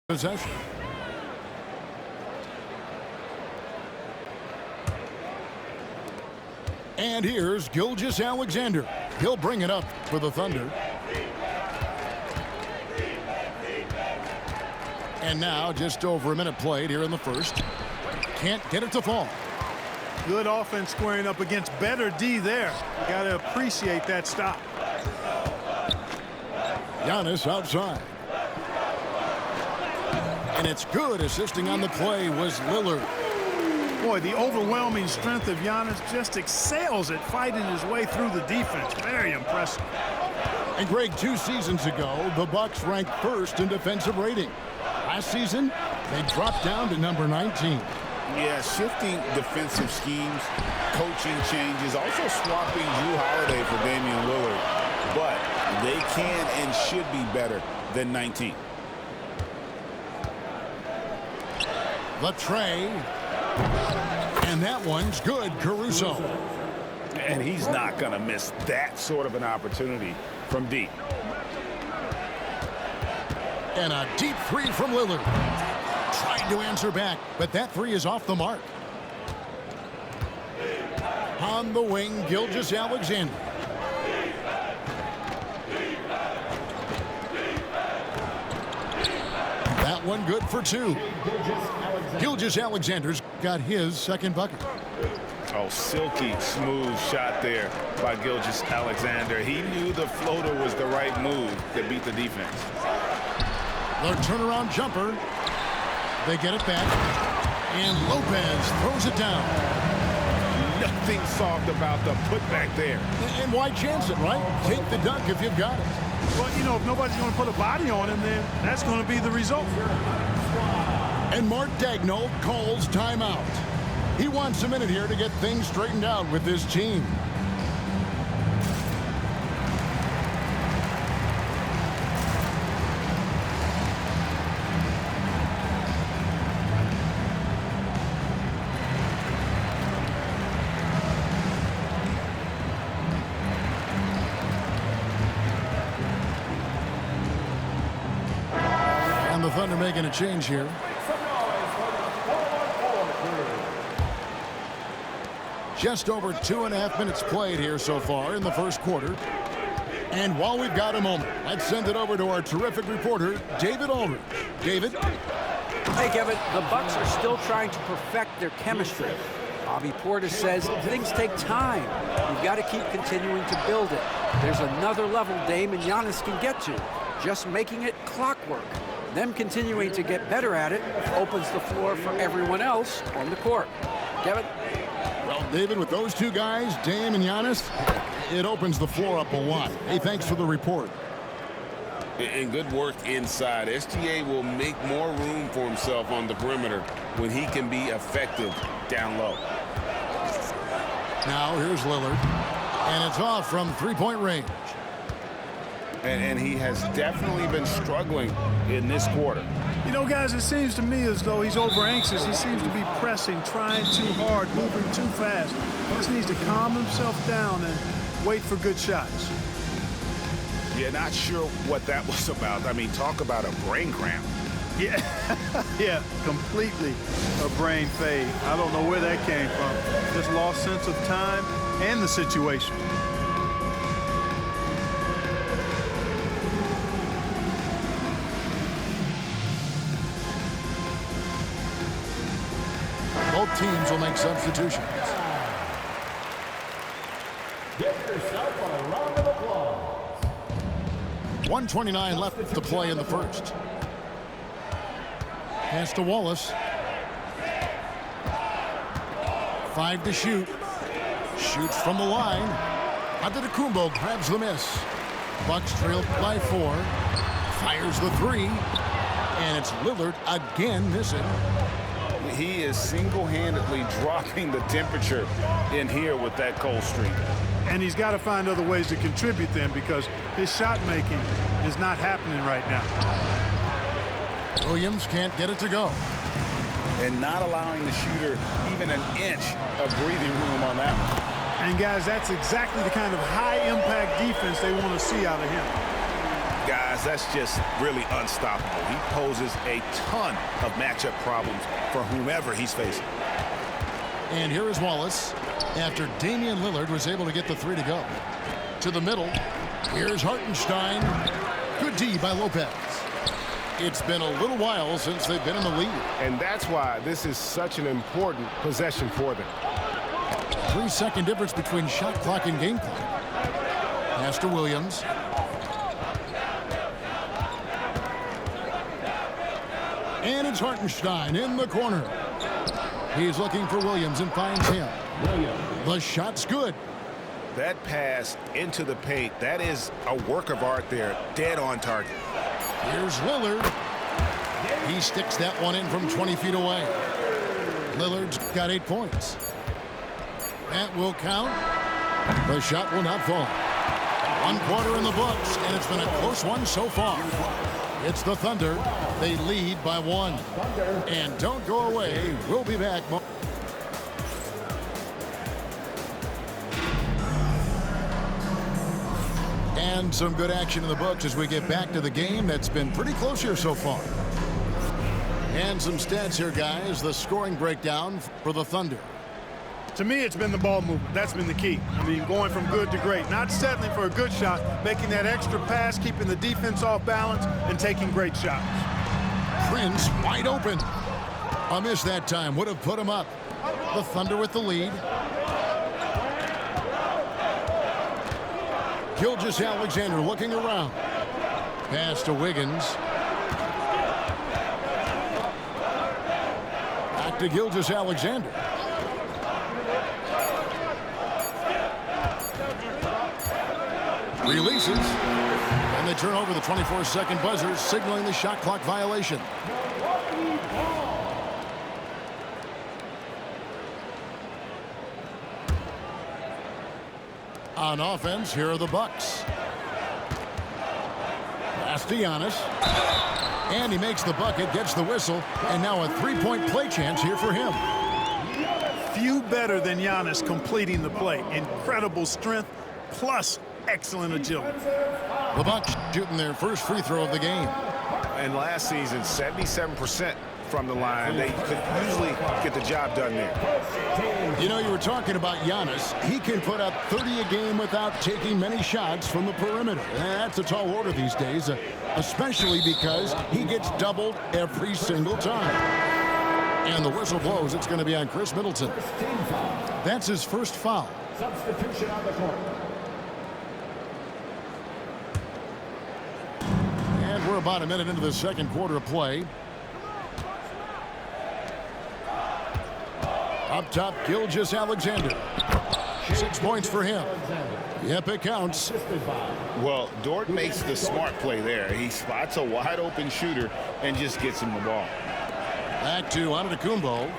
Possession. And here's Gilgeous Alexander. He'll bring it up for the Thunder. And now just over a minute played here in the first. Can't get it to fall. Good offense squaring up against better D there. You got to appreciate that stop. Giannis outside. And it's good. Assisting on the play was Lillard. Boy, the overwhelming strength of Giannis just excels at fighting his way through the defense. Very impressive. And Greg, 2 seasons ago, the Bucks ranked first in defensive rating. Last season, they dropped down to number 19. Yeah, shifting defensive schemes, coaching changes, also swapping Drew Holiday for Damian Lillard. But they can and should be better than 19. The tray. And that one's good, Caruso. And he's not going to miss that sort of an opportunity from deep. And a deep three from Lillard. Trying to answer back, but that three is off the mark. On the wing, Gilgeous Alexander. That one good for 2. Gilgeous Alexander's got his second bucket. Oh, silky smooth shot there by Gilgeous Alexander. He knew the floater was the right move to beat the defense. The turnaround jumper. They get it back. And Lopez throws it down. Nothing soft about the putback there. And why chance it, right? Take the dunk if you've got it. Well, you know, if nobody's going to put a body on him, then that's going to be the result. And Mark Daigneault calls timeout. He wants a minute here to get things straightened out with his team. And the Thunder making a change here. Just over 2.5 minutes played here so far in the first quarter. And while we've got a moment, let's send it over to our terrific reporter, David Aldridge. David? Hey, Kevin. The Bucks are still trying to perfect their chemistry. Bobby Portis says things take time. You've got to keep continuing to build it. There's another level Dame and Giannis can get to. Just making it clockwork. Them continuing to get better at it opens the floor for everyone else on the court. Kevin? Well, David, with those two guys, Dame and Giannis, it opens the floor up a lot. Hey, thanks for the report. And good work inside. SGA will make more room for himself on the perimeter when he can be effective down low. Now here's Lillard. And it's off from three-point range. And he has definitely been struggling in this quarter. You know, guys, it seems to me as though he's over-anxious. He seems to be pressing, trying too hard, moving too fast. He just needs to calm himself down and wait for good shots. Yeah, not sure what that was about. I mean, talk about a brain cramp. Yeah, yeah, completely a brain fade. I don't know where that came from. Just lost sense of time and the situation. Both teams will make substitutions. Get yourself a round of applause. 1:29 left to play in the first. Pass to Wallace. 5 to shoot. Shoots from the line. Antetokounmpo grabs the miss. Bucks trail by 4. Fires the 3. And it's Lillard again missing. He is single-handedly dropping the temperature in here with that cold streak. And he's got to find other ways to contribute then because his shot making is not happening right now. Williams can't get it to go. And not allowing the shooter even an inch of breathing room on that one. And guys, that's exactly the kind of high impact defense they want to see out of him. Guys, Guys, that's just really unstoppable. He poses a ton of matchup problems for whomever he's facing. And here is Wallace after Damian Lillard was able to get the three to go. To the middle. Here's Hartenstein. Good D by Lopez. It's been a little while since they've been in the lead. And that's why this is such an important possession for them. 3-second difference between shot clock and game clock. Pass to Williams. And it's Hartenstein in the corner. He's looking for Williams and finds him. The shot's good. That pass into the paint, that is a work of art there. Dead on target. Here's Lillard. He sticks that one in from 20 feet away. Lillard's got 8 points. That will count. The shot will not fall. 1 quarter in the books, and it's been a close one so far. It's the Thunder. They lead by 1. And don't go away. We'll be back. And some good action in the books as we get back to the game that's been pretty close here so far. And some stats here, guys. The scoring breakdown for the Thunder. To me, it's been the ball movement. That's been the key. I mean, going from good to great. Not settling for a good shot, making that extra pass, keeping the defense off balance, and taking great shots. Prince wide open. A miss that time would have put him up. The Thunder with the lead. Gilgeous Alexander looking around. Pass to Wiggins. Back to Gilgeous Alexander. Releases. And they turn over the 24-second buzzer, signaling the shot clock violation. On offense, here are the Bucks. Pass to Giannis. And he makes the bucket, gets the whistle, and now a three-point play chance here for him. Few better than Giannis completing the play. Incredible strength, plus excellent agility. The Bucks shooting their first free throw of the game. And last season, 77% from the line. They could usually get the job done there. You know, you were talking about Giannis. He can put up 30 a game without taking many shots from the perimeter. And that's a tall order these days, especially because he gets doubled every single time. And the whistle blows. It's going to be on Chris Middleton. That's his first foul. Substitution on the court. And we're about a minute into the second quarter of play. Up top, Gilgeous Alexander. 6 points for him. Yep, it counts. Well, Dort makes the smart play there. He spots a wide open shooter and just gets him the ball. Back to Antetokounmpo.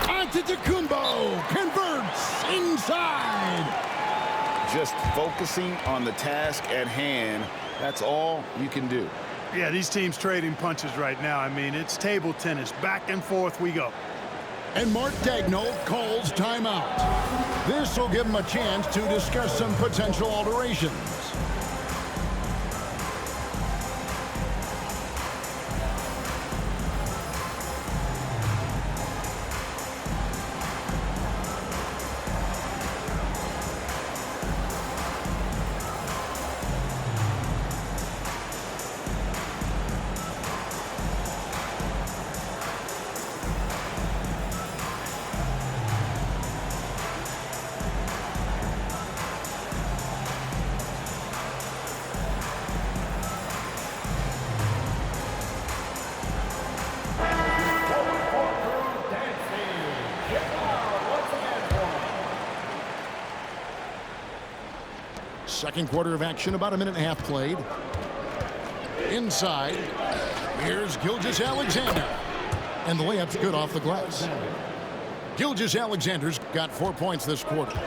Antetokounmpo converts inside. Just focusing on the task at hand. That's all you can do. Yeah, these teams trading punches right now. I mean, it's table tennis. Back and forth we go. And Mark Daigneault calls timeout. This will give him a chance to discuss some potential alterations. Second quarter of action, about a minute and a half played. Inside, here's Gilgeous Alexander. And the layup's good off the glass. Gilgeous Alexander's got 4 points this quarter.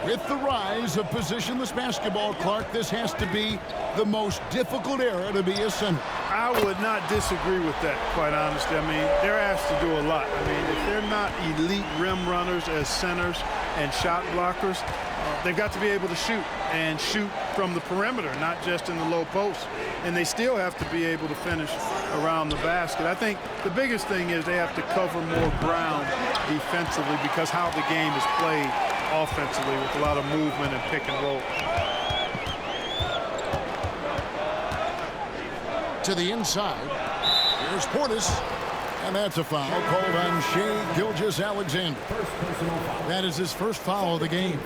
With the rise of positionless basketball, Clark, this has to be the most difficult era to be a center. I would not disagree with that, quite honestly. I mean, they're asked to do a lot. I mean, if they're not elite rim runners as centers and shot blockers, they've got to be able to shoot and shoot from the perimeter, not just in the low post. And they still have to be able to finish around the basket. I think the biggest thing is they have to cover more ground defensively because how the game is played offensively with a lot of movement and pick and roll. To the inside. Here's Portis. And that's a foul called on Shai Gilgeous-Alexander. That is his first foul of the game.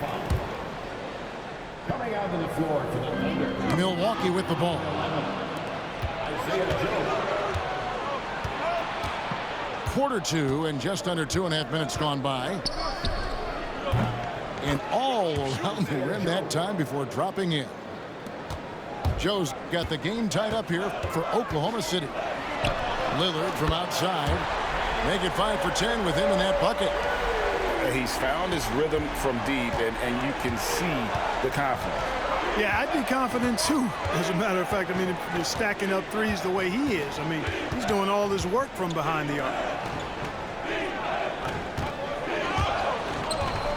Coming out to the floor for the Thunder. Milwaukee with the ball. Quarter two and just under 2.5 minutes gone by. And all around the rim that time before dropping in. Joe's got the game tied up here for Oklahoma City. Lillard from outside. Make it 5 for 10 with him in that bucket. He's found his rhythm from deep, and you can see the confidence. Yeah, I'd be confident too, as a matter of fact. I mean, if you're stacking up threes the way he is, I mean, he's doing all his work from behind the arc.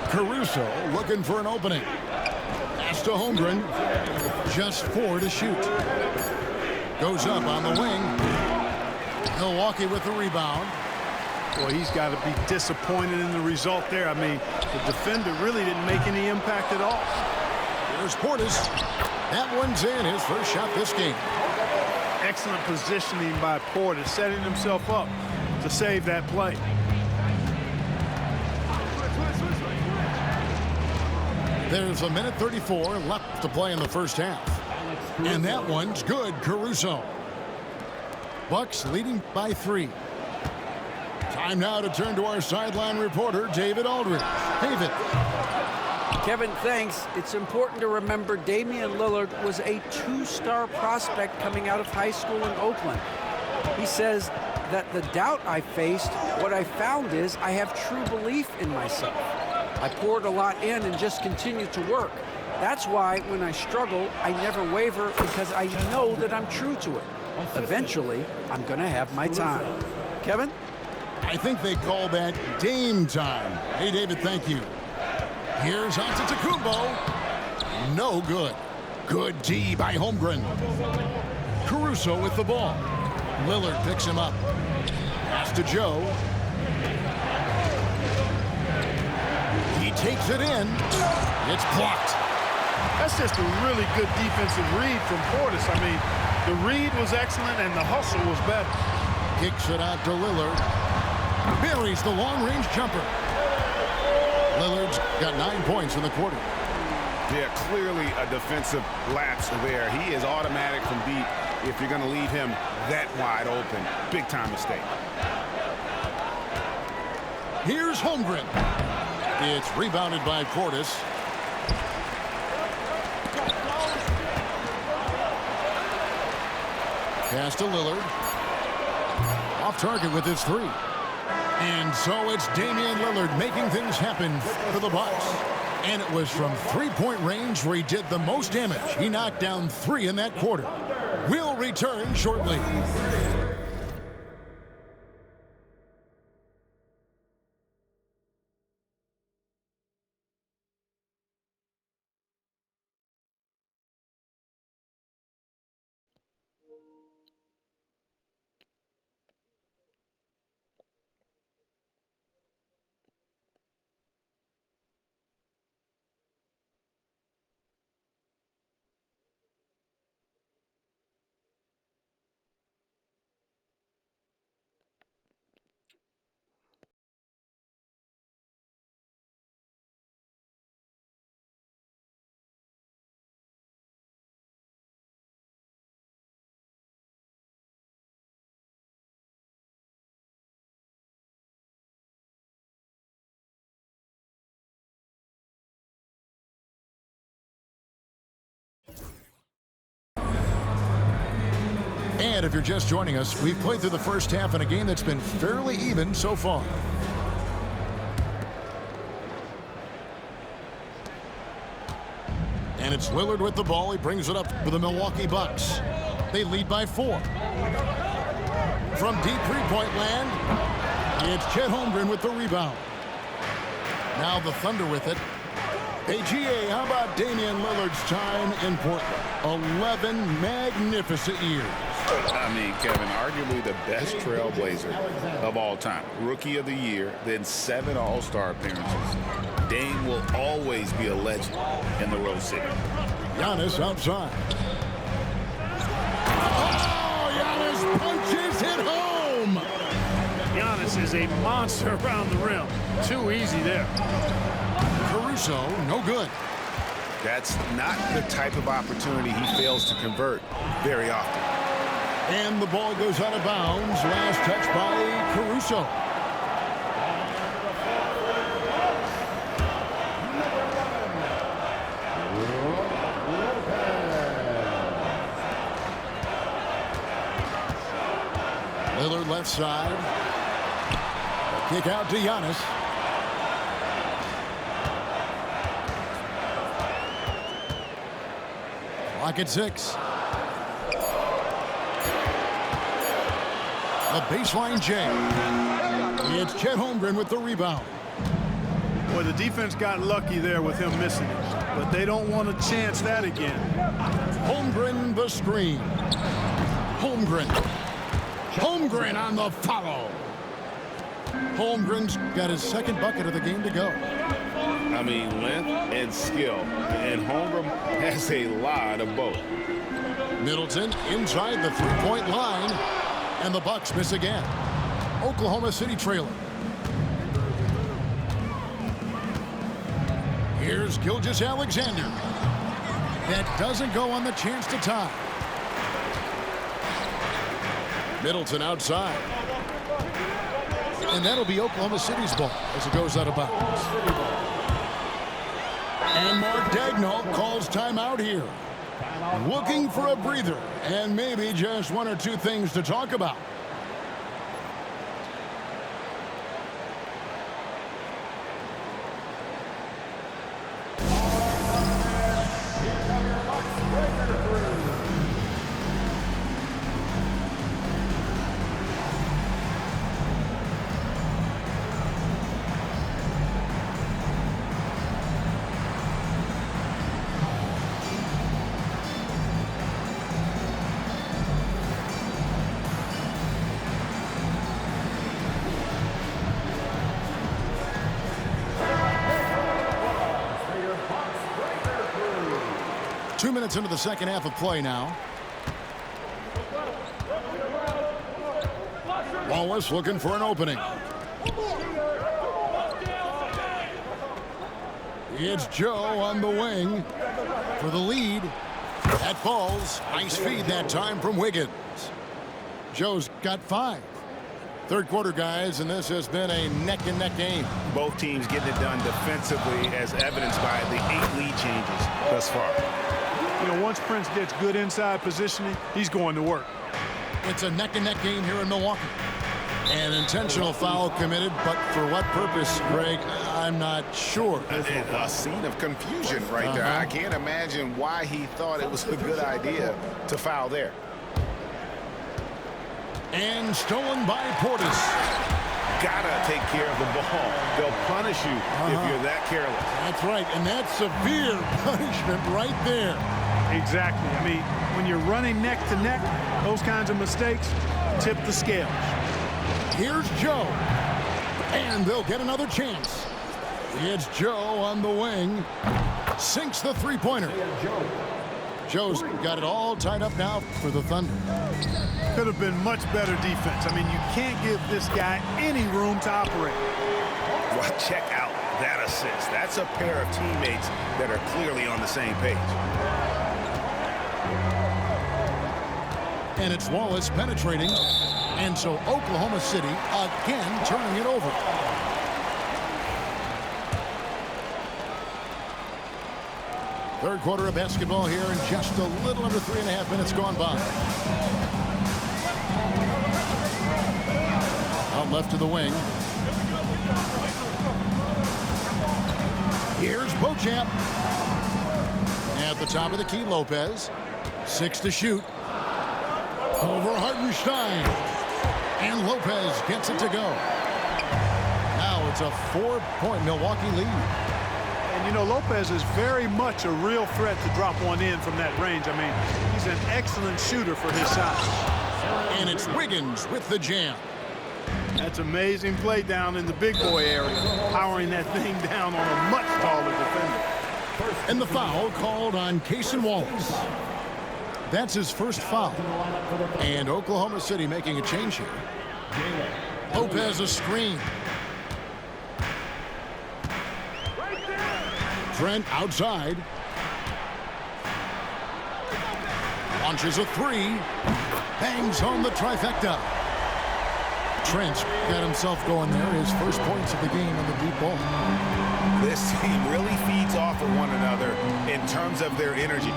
Caruso looking for an opening. Pass to Holmgren. Just 4 to shoot. Goes up on the wing. Milwaukee with the rebound. Boy, he's got to be disappointed in the result there. I mean, the defender really didn't make any impact at all. Here's Portis. That one's in. His first shot this game. Excellent positioning by Portis, setting himself up to save that play. There's 1:34 left to play in the first half. And that one's good. Caruso. Bucks leading by 3. Time now to turn to our sideline reporter, David Aldridge. David. Kevin, thanks. It's important to remember Damian Lillard was a 2-star prospect coming out of high school in Oakland. He says that the doubt I faced, what I found is I have true belief in myself. I poured a lot in and just continued to work. That's why when I struggle, I never waver because I know that I'm true to it. Eventually, I'm going to have my time. Kevin? I think they call that Dame time. Hey, David, thank you. Here's Antetokounmpo. No good. Good D by Holmgren. Caruso with the ball. Lillard picks him up. Pass to Joe. He takes it in. It's blocked. That's just a really good defensive read from Portis. I mean, the read was excellent and the hustle was better. Kicks it out to Lillard. Buries the long-range jumper. Lillard's got 9 points in the quarter. Yeah, clearly a defensive lapse there. He is automatic from deep if you're going to leave him that wide open. Big-time mistake. Here's Holmgren. It's rebounded by Portis. Pass to Lillard. Off target with his 3. And so it's Damian Lillard making things happen for the Bucks. And it was from 3-point range where he did the most damage. He knocked down 3 in that quarter. We'll return shortly. And if you're just joining us, we've played through the first half in a game that's been fairly even so far. And it's Lillard with the ball. He brings it up for the Milwaukee Bucks. They lead by 4. From deep three-point land, it's Chet Holmgren with the rebound. Now the Thunder with it. Hey, GA, how about Damian Lillard's time in Portland? 11 magnificent years. I mean, Kevin, arguably the best trailblazer of all time. Rookie of the Year, then 7 All-Star appearances. Dame will always be a legend in the Rose City. Giannis outside. Oh, Giannis punches it home. Giannis is a monster around the rim. Too easy there. Caruso, no good. That's not the type of opportunity he fails to convert very often. And the ball goes out of bounds. Last touch by Caruso. Lillard left side. Kick out to Giannis. Clock at 6. A baseline J. It's Chet Holmgren with the rebound. Well, the defense got lucky there with him missing it, but they don't want to chance that again. Holmgren the screen. Holmgren. Holmgren on the follow. Holmgren's got his second bucket of the game to go. I mean, length and skill. And Holmgren has a lot of both. Middleton inside the three-point line. And the Bucks miss again. Oklahoma City trailing. Here's Gilgeous Alexander. That doesn't go on the chance to tie. Middleton outside. And that'll be Oklahoma City's ball as it goes out of bounds. And Mark Daigneault calls timeout here. Looking for a breather and maybe just one or two things to talk about. Two minutes into the second half of play now. Wallace looking for an opening. It's Joe on the wing for the lead. That falls. Nice feed that time from Wiggins. Joe's got 5. Third quarter, guys, and this has been a neck-and-neck game. Both teams getting it done defensively as evidenced by the 8 lead changes thus far. You know, once Prince gets good inside positioning, he's going to work. It's a neck-and-neck game here in Milwaukee. An intentional foul committed, but for what purpose, Greg, I'm not sure. A scene of confusion right there. I can't imagine why he thought it was a good idea to foul there. And stolen by Portis. Gotta take care of the ball. They'll punish you if you're that careless. That's right, and that's severe punishment right there. Exactly. I mean, when you're running neck to neck, those kinds of mistakes tip the scales. Here's Joe. And they'll get another chance. It's Joe on the wing. Sinks the three-pointer. Joe's got it all tied up now for the Thunder. Could have been much better defense. I mean, you can't give this guy any room to operate. Well, check out that assist. That's a pair of teammates that are clearly on the same page. And it's Wallace penetrating. And so Oklahoma City again turning it over. Third quarter of basketball here and just a little under 3.5 minutes gone by. Out left to the wing. Here's Beauchamp. At the top of the key, Lopez. 6 to shoot. Over Hartenstein. And Lopez gets it to go. Now It's a 4-point Milwaukee lead. And, you know, Lopez is very much a real threat to drop one in from that range. I mean, he's an excellent shooter for his size. And it's Wiggins with the jam. That's amazing play down in the big boy area, powering that thing down on a much taller defender. And the foul called on Cason Wallace. That's his first foul. And Oklahoma City making a change here. Lopez a screen. Trent outside. Launches a three. Bangs home the trifecta. Trent got himself going there. His first points of the game on the deep ball. This team really feeds off of one another in terms of their energy.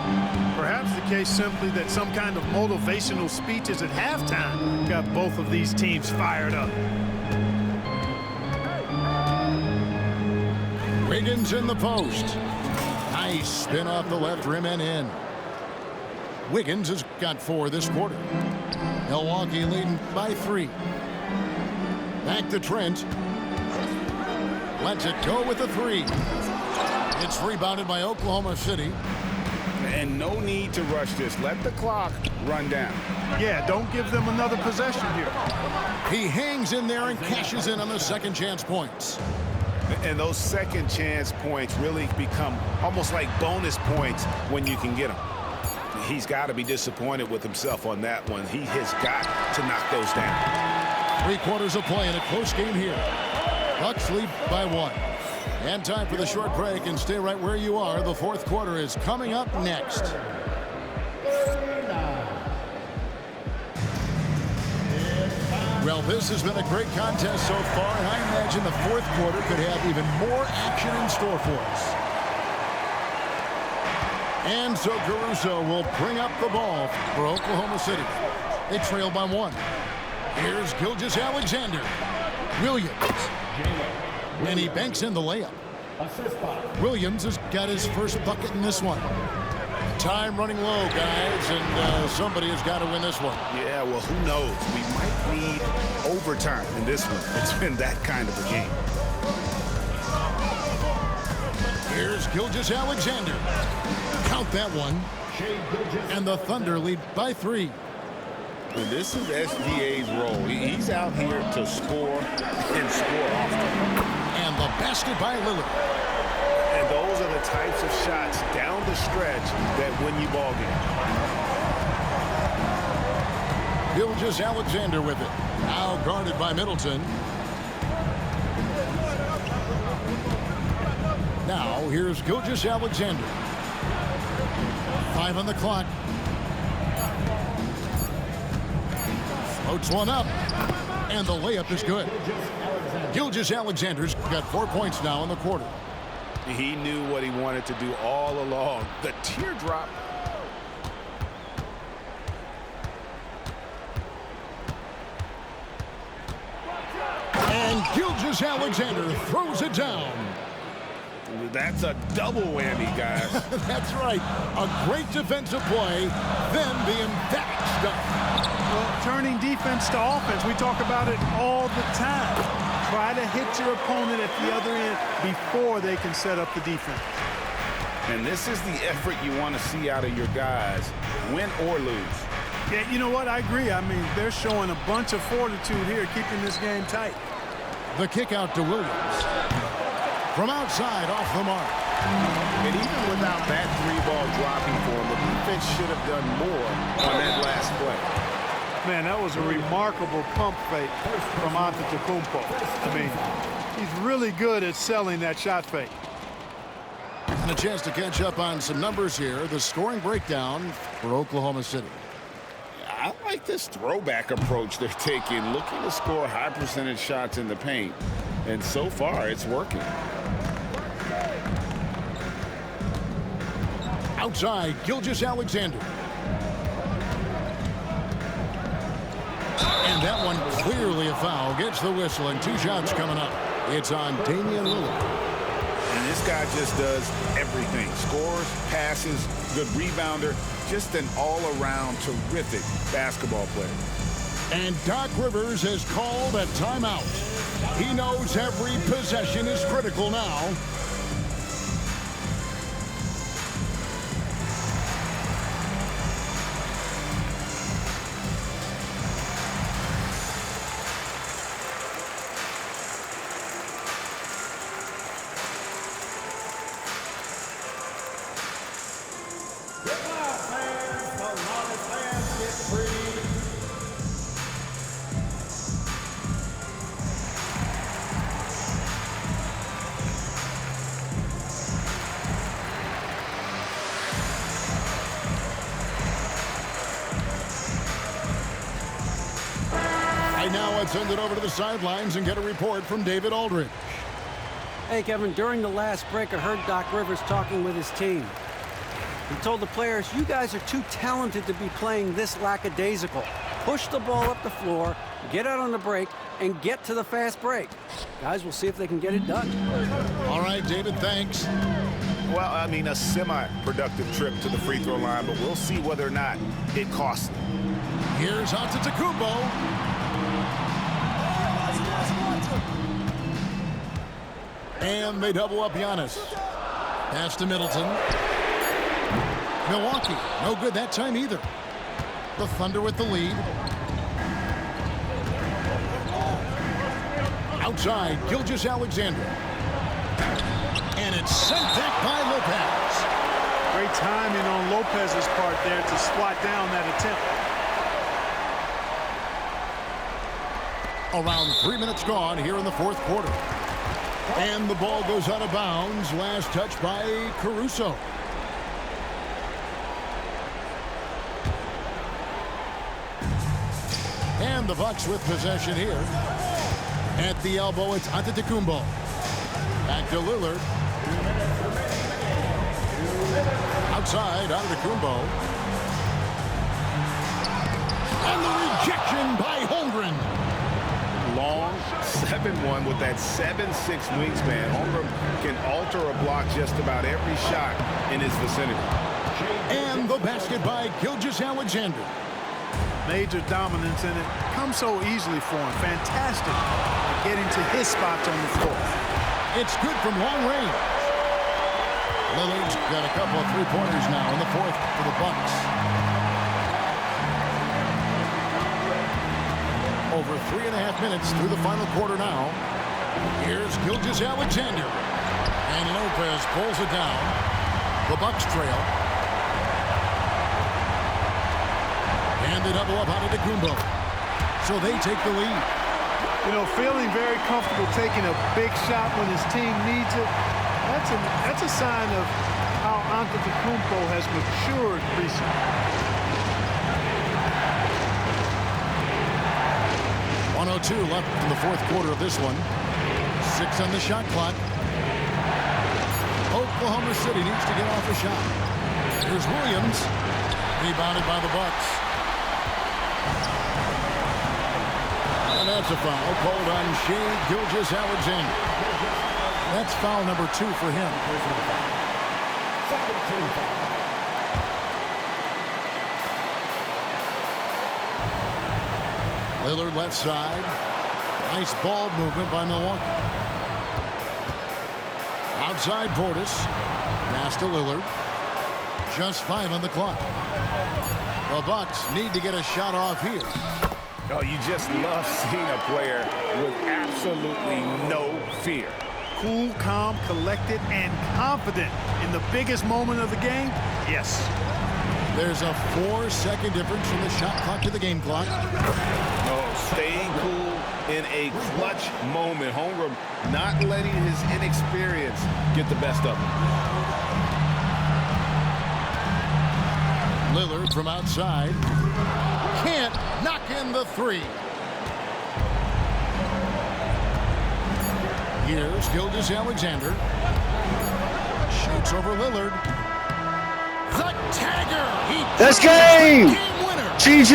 Perhaps the case simply that some kind of motivational speeches at halftime got both of these teams fired up. Wiggins in the post. Nice spin off the left rim and in. Wiggins has got 4 this quarter. Milwaukee leading by 3. Back to Trent. Lets it go with a 3. It's rebounded by Oklahoma City. And no need to rush this. Let the clock run down. Yeah, don't give them another possession here. He hangs in there and cashes in on the second chance points. And those second chance points really become almost like bonus points when you can get them. He's got to be disappointed with himself on that one. He has got to knock those down. 3 quarters of play in a close game here. Bucks lead by 1. And time for the short break, and stay right where you are. The fourth quarter is coming up next. Well, this has been a great contest so far, and I imagine the fourth quarter could have even more action in store for us. And so Caruso will bring up the ball for Oklahoma City. They trail by 1. Here's Gilgeous Alexander. Williams. And he banks in the layup. Williams has got his first bucket in this one. Time running low, guys, and somebody has got to win this one. Yeah, well, who knows? We might need overtime in this one. It's been that kind of a game. Here's Gilgeous Alexander. Count that one. And the Thunder lead by 3. And this is SGA's role. He's out here to score and score often. And the basket by Lillard. And those are the types of shots down the stretch that win you ball games. Gilgeous Alexander with it. Now guarded by Middleton. Now here's Gilgeous Alexander. 5 on the clock. Floats one up. And the layup is good. Gilgeous Alexander's got 4 points now in the quarter. He knew what he wanted to do all along. The teardrop. And Gilgeous Alexander throws it down. That's a double whammy, guys. That's right. A great defensive play, then the emphatic stuff. Well, turning defense to offense, we talk about it all the time. Try to hit your opponent at the other end before they can set up the defense. And this is the effort you want to see out of your guys, win or lose. Yeah, you know what? I agree. I mean, they're showing a bunch of fortitude here, keeping this game tight. The kick out to Williams. From outside, off the mark. And even without that 3-ball dropping for him, the defense should have done more on that last play. Man, that was a remarkable pump fake from Antetokounmpo. I mean, he's really good at selling that shot fake. And a chance to catch up on some numbers here. The scoring breakdown for Oklahoma City. I like this throwback approach they're taking, looking to score high percentage shots in the paint. And so far, it's working. Outside, Gilgeous Alexander. And that one clearly a foul. Gets the whistle, and 2 shots coming up. It's on Damian Lillard. And this guy just does everything. Scores, passes, good rebounder. Just an all-around terrific basketball player. And Doc Rivers has called a timeout. He knows every possession is critical now. Now let's send it over to the sidelines and get a report from David Aldridge. Hey, Kevin, during the last break, I heard Doc Rivers talking with his team. He told the players, you guys are too talented to be playing this lackadaisical. Push the ball up the floor, get out on the break, and get to the fast break. Guys, we'll see if they can get it done. All right, David, thanks. Well, I mean, a semi-productive trip to the free throw line, but we'll see whether or not it costs them. Here's Antetokounmpo. And they double up Giannis. Pass to Middleton. Milwaukee, no good that time either. The Thunder with the lead. Outside, Gilgeous Alexander. And it's sent back by Lopez. Great timing on Lopez's part there to swat down that attempt. Around 3 minutes gone here in the fourth quarter. And the ball goes out of bounds. Last touch by Caruso. And the Bucks with possession here. At the elbow, it's Antetokounmpo. Back to Lillard. Outside, Antetokounmpo. And the rejection by Holmgren. Long 7-1 with that 7'6" wingspan. Holmgren can alter a block just about every shot in his vicinity. And the basket by Gilgeous Alexander. Major dominance, and it comes so easily for him. Fantastic at getting to his spots on the floor. It's good from long range. Lillard's got a couple of three-pointers now in the fourth for the Bucks. Over 3.5 minutes through the final quarter now. Here's Gilgeous Alexander. And Lopez pulls it down. The Bucks trail. And they double up Antetokounmpo. So they take the lead. You know, feeling very comfortable taking a big shot when his team needs it. That's a sign of how Antetokounmpo has matured recently. 1:02 left in the fourth quarter of this one. 6 on the shot clock. Oklahoma City needs to get off a shot. Here's Williams. Rebounded by the Bucks. And that's a foul called on Shai Gilgeous Alexander. That's foul number 2 for him. Second team foul. Lillard left side. Nice ball movement by Milwaukee. Outside Portis. Pass to Lillard. Just 5 on the clock. The Bucks need to get a shot off here. Oh, you just love seeing a player with absolutely no fear. Cool, calm, collected, and confident in the biggest moment of the game? Yes. There's a 4-second difference from the shot clock to the game clock. Oh, staying cool in a clutch moment. Holmgren not letting his inexperience get the best of him. Lillard from outside. Can't knock in the 3. Here's Gilgeous Alexander. Shoots over Lillard. The tagger. That's game. Game winner. GG.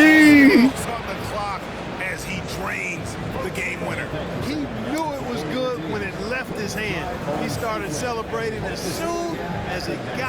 On the clock as he drains the game winner. He knew it was good when it left his hand. He started celebrating as soon as it got